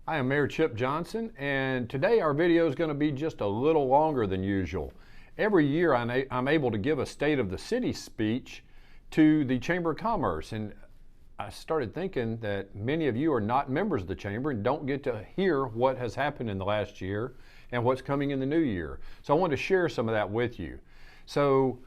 I am Mayor Chip Johnson, and today our video is going to be just a little longer than usual. Every year I'm able to give a State of the City speech to the Chamber of Commerce, and I started thinking that many of you are not members of the Chamber and don't get to hear what has happened in the last year and what's coming in the new year. So I want to share some of that with you. So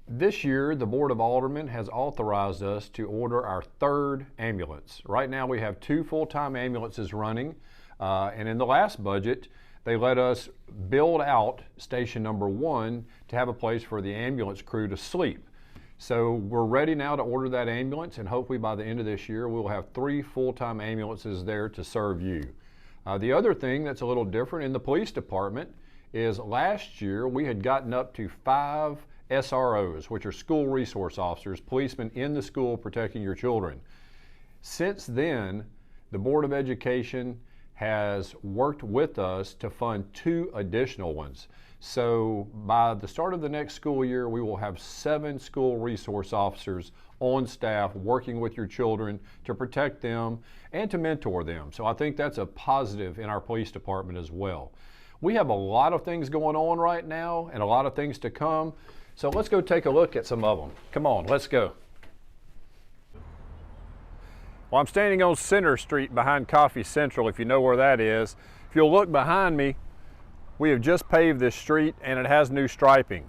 this year, the Board of Aldermen has authorized us to order our third ambulance. Right now we have 2 full-time ambulances running, and in the last budget, they let us build out station number 1 to have a place for the ambulance crew to sleep. So we're ready now to order that ambulance, and hopefully by the end of this year, we'll have 3 full-time ambulances there to serve you. The other thing that's a little different in the police department is last year we had gotten up to 5 SROs, which are school resource officers, policemen in the school protecting your children. Since then, the Board of Education has worked with us to fund 2 additional ones. So by the start of the next school year, we will have 7 school resource officers on staff working with your children to protect them and to mentor them. So I think that's a positive in our police department as well. We have a lot of things going on right now and a lot of things to come. So let's go take a look at some of them. Come on, let's go. Well, I'm standing on Center Street behind Coffee Central, if you know where that is. If you'll look behind me, we have just paved this street and it has new striping.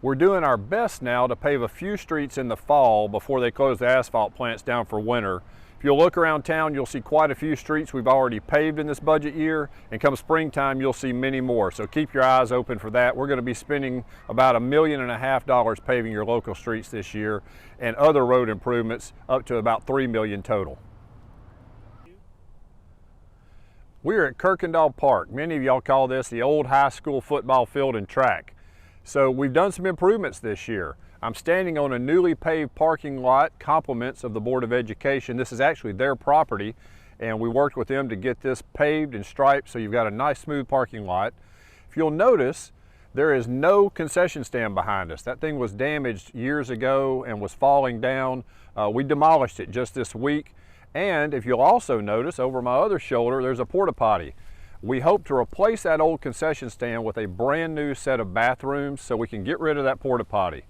We're doing our best now to pave a few streets in the fall before they close the asphalt plants down for winter. If you'll look around town, you'll see quite a few streets we've already paved in this budget year, and come springtime, you'll see many more. So keep your eyes open for that. We're going to be spending about $1.5 million paving your local streets this year, and other road improvements up to about $3 million total. We're at Renasant Park. Many of y'all call this the old high school football field and track. So we've done some improvements this year. I'm standing on a newly paved parking lot, compliments of the Board of Education. This is actually their property, and we worked with them to get this paved and striped so you've got a nice smooth parking lot. If you'll notice, there is no concession stand behind us. That thing was damaged years ago and was falling down. We demolished it just this week. And if you'll also notice, over my other shoulder, there's a porta potty. We hope to replace that old concession stand with a brand new set of bathrooms so we can get rid of that porta potty.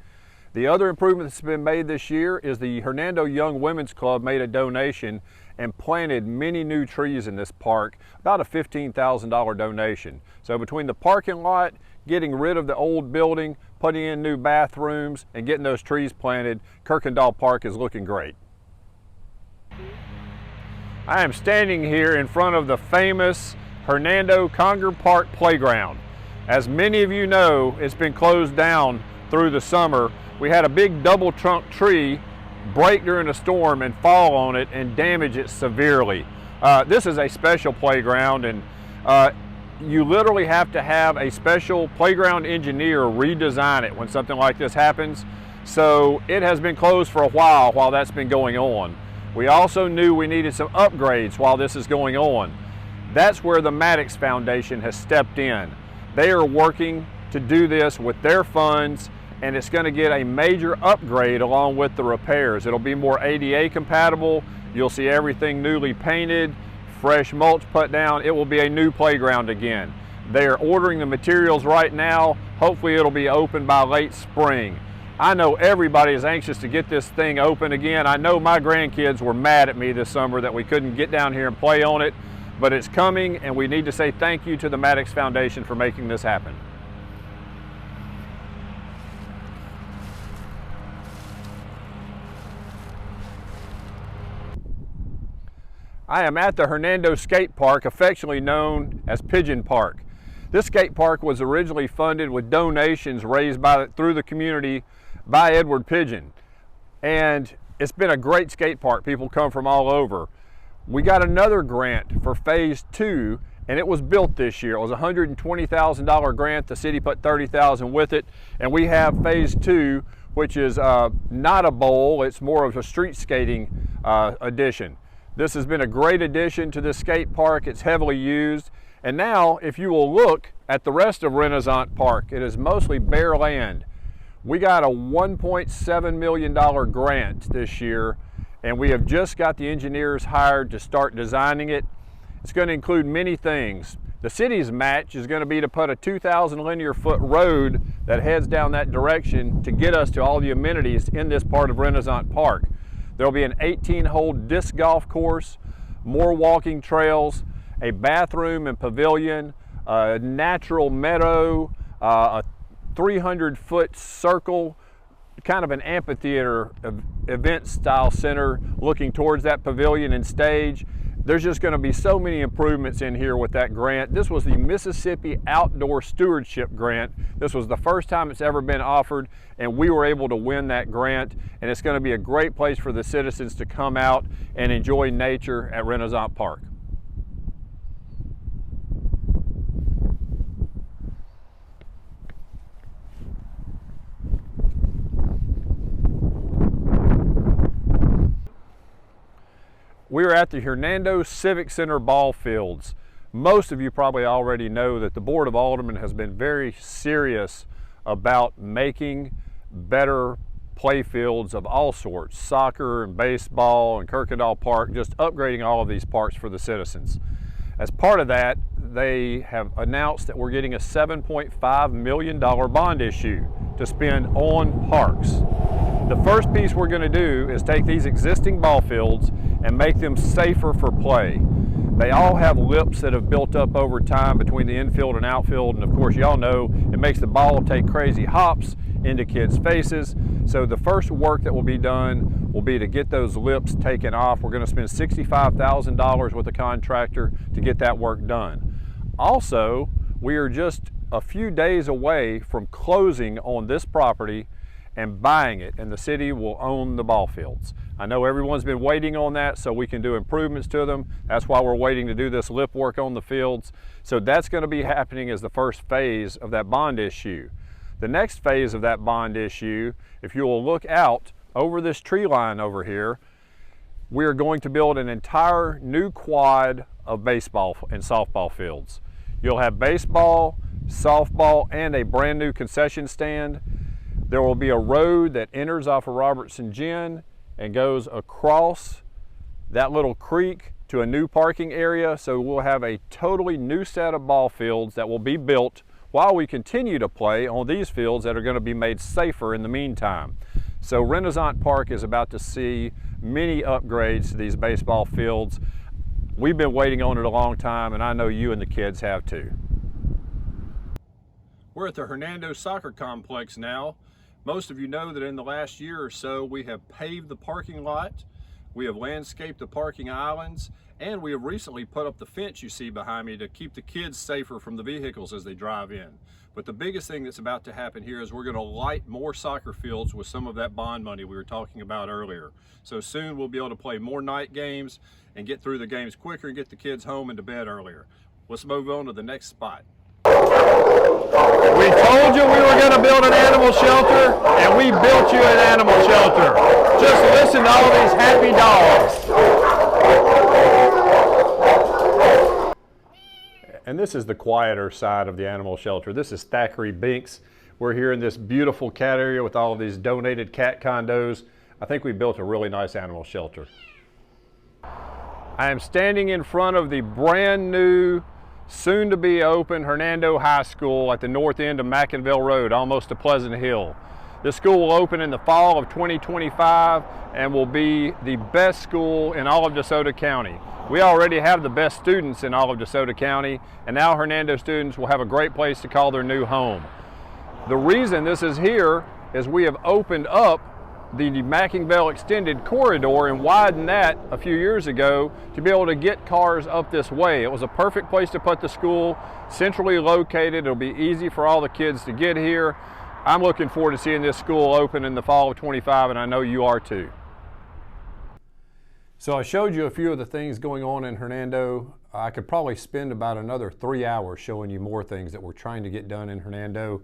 The other improvement that's been made this year is the Hernando Young Women's Club made a donation and planted many new trees in this park, about a $15,000 donation. So between the parking lot, getting rid of the old building, putting in new bathrooms, and getting those trees planted, Renasant Park is looking great. I am standing here in front of the famous Hernando Conger Park playground. As many of you know, it's been closed down through the summer. We had a big double trunk tree break during a storm and fall on it and damage it severely. This is a special playground, and you literally have to have a special playground engineer redesign it when something like this happens. So it has been closed for a while that's been going on. We also knew we needed some upgrades while this is going on. That's where the Maddox Foundation has stepped in. They are working to do this with their funds, and it's going to get a major upgrade along with the repairs. It'll be more ADA compatible. You'll see everything newly painted, fresh mulch put down. It will be a new playground again. They are ordering the materials right now. Hopefully it'll be open by late spring. I know everybody is anxious to get this thing open again. I know my grandkids were mad at me this summer that we couldn't get down here and play on it, but it's coming, and we need to say thank you to the Maddox Foundation for making this happen. I am at the Hernando Skate Park, affectionately known as Pigeon Park. This skate park was originally funded with donations raised through the community by Edward Pigeon. And it's been a great skate park. People come from all over. We got another grant for phase 2, and it was built this year. It was a $120,000 grant. The city put $30,000 with it. And we have phase 2, which is not a bowl, it's more of a street skating addition. This has been a great addition to this skate park. It's heavily used. And now, if you will look at the rest of Renasant Park, it is mostly bare land. We got a $1.7 million grant this year, and we have just got the engineers hired to start designing it. It's going to include many things. The city's match is going to be to put a 2,000 linear foot road that heads down that direction to get us to all the amenities in this part of Renasant Park. There will be an 18-hole disc golf course, more walking trails, a bathroom and pavilion, a natural meadow, a 300-foot circle, kind of an amphitheater event style center looking towards that pavilion and stage. There's just going to be so many improvements in here with that grant. This was the Mississippi Outdoor Stewardship Grant. This was the first time it's ever been offered, and we were able to win that grant, and it's going to be a great place for the citizens to come out and enjoy nature at Renasant Park. We're at the Hernando Civic Center ball fields. Most of you probably already know that the Board of Aldermen has been very serious about making better play fields of all sorts, soccer and baseball and Kirk Park, just upgrading all of these parks for the citizens. As part of that, they have announced that we're getting a $7.5 million bond issue to spend on parks. The first piece we're going to do is take these existing ball fields and make them safer for play. They all have lips that have built up over time between the infield and outfield, and of course y'all know it makes the ball take crazy hops into kids' faces. So the first work that will be done will be to get those lips taken off. We're going to spend $65,000 with a contractor to get that work done. Also, we are just a few days away from closing on this property and buying it, and the city will own the ball fields. I know everyone's been waiting on that so we can do improvements to them. That's why we're waiting to do this lip work on the fields. So that's going to be happening as the first phase of that bond issue. The next phase of that bond issue, if you will look out over this tree line over here, we are going to build an entire new quad of baseball and softball fields. You'll have baseball, softball, and a brand new concession stand. There will be a road that enters off of Robertson Gin and goes across that little creek to a new parking area. So we'll have a totally new set of ball fields that will be built while we continue to play on these fields that are going to be made safer in the meantime. So Renasant Park is about to see many upgrades to these baseball fields. We've been waiting on it a long time, and I know you and the kids have too. We're at the Hernando Soccer Complex now. Most of you know that in the last year or so, we have paved the parking lot, we have landscaped the parking islands, and we have recently put up the fence you see behind me to keep the kids safer from the vehicles as they drive in. But the biggest thing that's about to happen here is we're going to light more soccer fields with some of that bond money we were talking about earlier. So soon we'll be able to play more night games and get through the games quicker and get the kids home and to bed earlier. Let's move on to the next spot. We told you we were going to build an animal shelter, and we built you an animal shelter. Just listen to all these happy dogs. And this is the quieter side of the animal shelter. This is Thackeray Binks. We're here in this beautiful cat area with all of these donated cat condos. I think we built a really nice animal shelter. I am standing in front of the brand new, soon to be open Hernando High School at the north end of McInville Road, almost to Pleasant Hill. This school will open in the fall of 2025 and will be the best school in all of DeSoto County. We already have the best students in all of DeSoto County, and now Hernando students will have a great place to call their new home. The reason this is here is we have opened up the McInville Extended Corridor and widened that a few years ago to be able to get cars up this way. It was a perfect place to put the school, centrally located. It'll be easy for all the kids to get here. I'm looking forward to seeing this school open in the fall of 25, and I know you are too. So I showed you a few of the things going on in Hernando. I could probably spend about another 3 hours showing you more things that we're trying to get done in Hernando.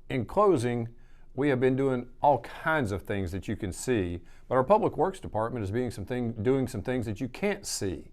In closing, we have been doing all kinds of things that you can see, but our Public Works Department is doing some things that you can't see.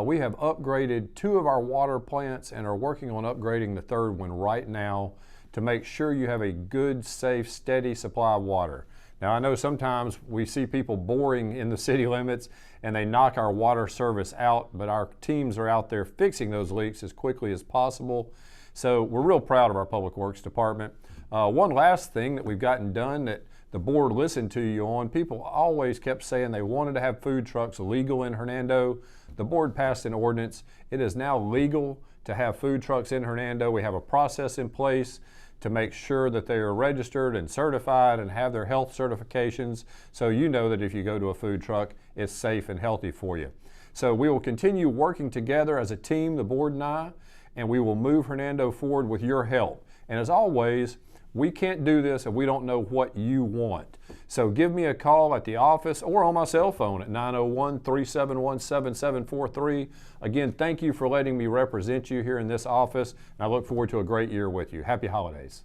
We have upgraded 2 of our water plants and are working on upgrading the 3rd one right now to make sure you have a good, safe, steady supply of water. Now I know sometimes we see people boring in the city limits and they knock our water service out, but our teams are out there fixing those leaks as quickly as possible. So we're real proud of our Public Works Department. One last thing that we've gotten done that the board listened to you on, people always kept saying they wanted to have food trucks legal in Hernando. The board passed an ordinance. It is now legal to have food trucks in Hernando. We have a process in place to make sure that they are registered and certified and have their health certifications, so you know that if you go to a food truck, it's safe and healthy for you. So we will continue working together as a team, the board and we will move Hernando forward with your help. And as always, we can't do this if we don't know what you want. So give me a call at the office or on my cell phone at 901-371-7743. Again, thank you for letting me represent you here in this office, and I look forward to a great year with you. Happy holidays.